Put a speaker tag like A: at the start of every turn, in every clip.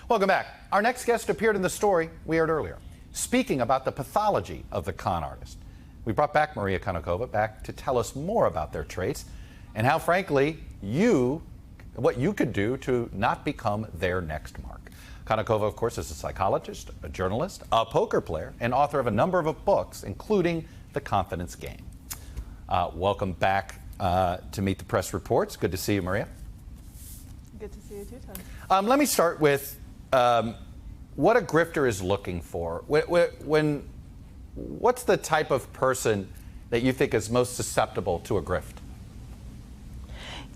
A: Welcome back. Our next guest appeared in the story we aired earlier, speaking about the pathology of the con artist. We brought back Maria Konnikova back to tell us more about their traits and how, frankly, what you could do to not become their next mark. Konnikova, of course, is a psychologist, a journalist, a poker player, and author of a number of books, including The Confidence Game. Welcome back to Meet the Press Reports. Good to see you, Maria.
B: Good to see you too, Tom.
A: Let me start with what a grifter is looking for. What's the type of person that you think is most susceptible to a grift?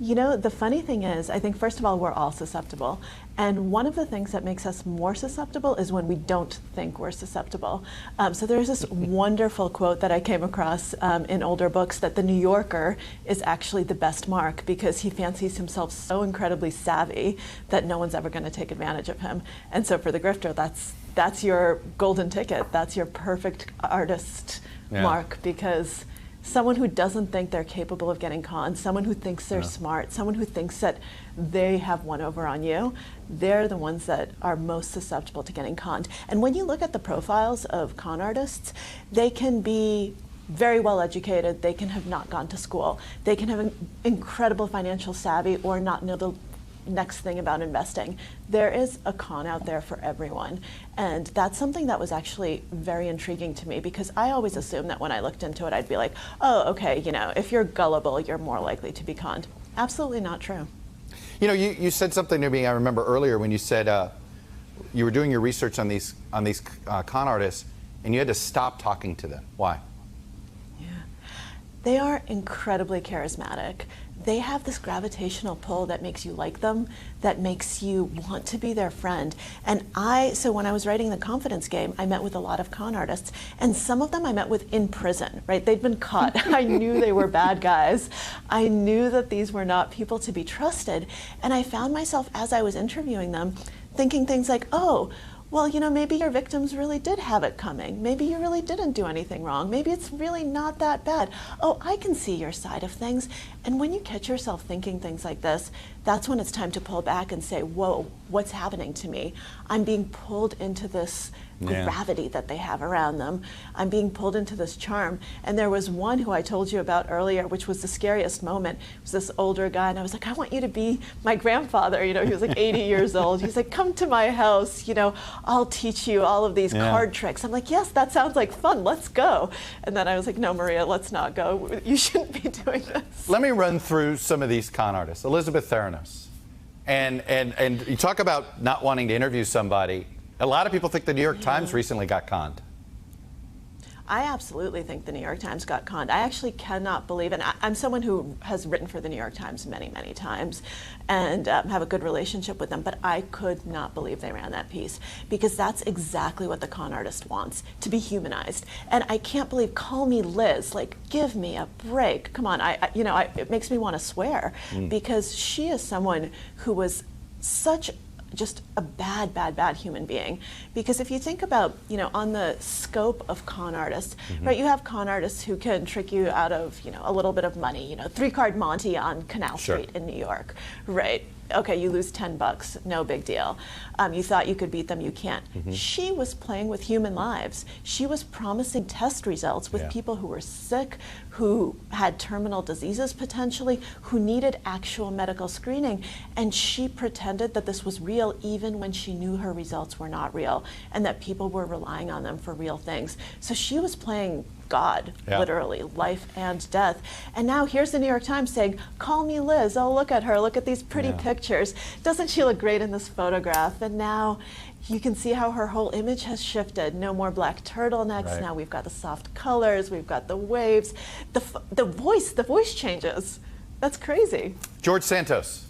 B: You know, the funny thing is, I think, first of all, we're all susceptible. And one of the things that makes us more susceptible is when we don't think we're susceptible. So there's this wonderful quote that I came across in older books that the New Yorker is actually the best mark because he fancies himself so incredibly savvy that no one's ever going to take advantage of him. And so for the grifter, that's your golden ticket. That's your perfect artist mark, because someone who doesn't think they're capable of getting conned, someone who thinks they're smart, someone who thinks that they have one over on you, they're the ones that are most susceptible to getting conned. And when you look at the profiles of con artists, they can be very well educated, they can have not gone to school, they can have an incredible financial savvy or not know the next thing about investing. There is a con out there for everyone. And that's something that was actually very intriguing to me, because I always assumed that when I looked into it, I'd be like, oh, okay, you know, if you're gullible, you're more likely to be conned. Absolutely not true.
A: You know, you said something to me, I remember earlier, when you said you were doing your research on these con artists, and you had to stop talking to them. Why?
B: Yeah. They are incredibly charismatic. They have this gravitational pull that makes you like them, that makes you want to be their friend. And so when I was writing The Confidence Game, I met with a lot of con artists, and some of them I met with in prison, right? They'd been caught. I knew they were bad guys. I knew that these were not people to be trusted. And I found myself, as I was interviewing them, thinking things like, oh, well, you know, maybe your victims really did have it coming. Maybe you really didn't do anything wrong. Maybe it's really not that bad. Oh, I can see your side of things. And when you catch yourself thinking things like this, that's when it's time to pull back and say, whoa, what's happening to me? I'm being pulled into this gravity that they have around them. I'm being pulled into this charm. And there was one who I told you about earlier, which was the scariest moment. It was this older guy, and I was like, I want you to be my grandfather. You know, he was like 80 years old. He's like, come to my house, you know, I'll teach you all of these card tricks. I'm like, yes, that sounds like fun, let's go. And then I was like, no, Maria, let's not go. You shouldn't be doing this.
A: Let me run through some of these con artists. Elizabeth Theranos. And you talk about not wanting to interview somebody. A lot of people think the New York Times recently got conned.
B: I absolutely think the New York Times got conned. I actually cannot believe, and I'm someone who has written for the New York Times many, many times and have a good relationship with them, but I could not believe they ran that piece, because that's exactly what the con artist wants, to be humanized. And I can't believe, call me Liz, like, give me a break. Come on, it makes me want to swear, because she is someone who was such just a bad, bad, bad human being. Because if you think about, you know, on the scope of con artists, right, you have con artists who can trick you out of, you know, a little bit of money, you know, 3-card Monte on Canal Street in New York, right? Okay, you lose $10, no big deal. You thought you could beat them, you can't. She was playing with human lives. She was promising test results with people who were sick, who had terminal diseases potentially, who needed actual medical screening. And she pretended that this was real even when she knew her results were not real and that people were relying on them for real things. So she was playing God, literally, life and death. And now here's the New York Times saying, call me Liz. Oh, look at her. Look at these pretty pictures. Doesn't she look great in this photograph? And now you can see how her whole image has shifted. No more black turtlenecks. Now we've got the soft colors. We've got the waves. The voice changes. That's crazy.
A: George Santos.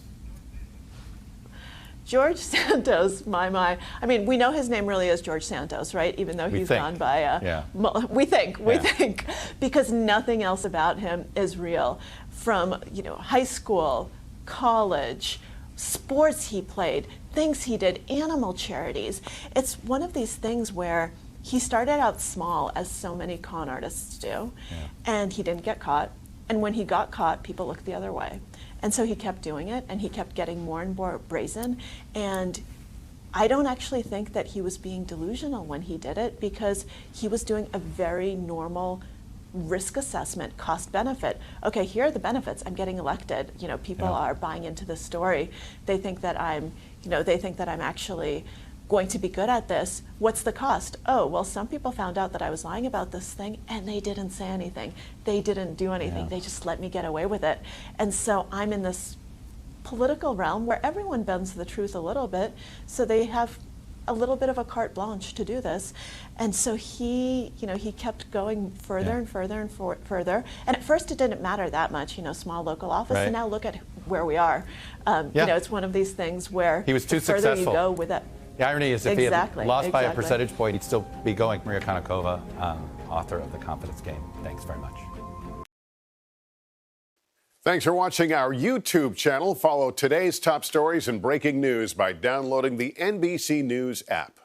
B: George Santos, my. I mean, we know his name really is George Santos, right? Even though he's gone by, we think, because nothing else about him is real. From, you know, high school, college, sports he played, things he did, animal charities. It's one of these things where he started out small, as so many con artists do, and he didn't get caught. And when he got caught, people looked the other way. And so he kept doing it, and he kept getting more and more brazen. And I don't actually think that he was being delusional when he did it, because he was doing a very normal risk assessment, cost benefit. Okay, here are the benefits. I'm getting elected. You know, people are buying into this story. They think that I'm actually going to be good at this. What's the cost? Oh, well, some people found out that I was lying about this thing and they didn't say anything. They didn't do anything. They just let me get away with it. And so I'm in this political realm where everyone bends the truth a little bit, so they have a little bit of a carte blanche to do this. And so he kept going further and further and further. And at first it didn't matter that much, small local office. And now look at where we are. It's one of these things where
A: he was too
B: the further
A: successful.
B: you go with that.
A: The irony is if he had lost by a percentage point, he'd still be going. Maria Konnikova, author of The Confidence Game. Thanks very much.
C: Thanks for watching our YouTube channel. Follow today's top stories and breaking news by downloading the NBC News app.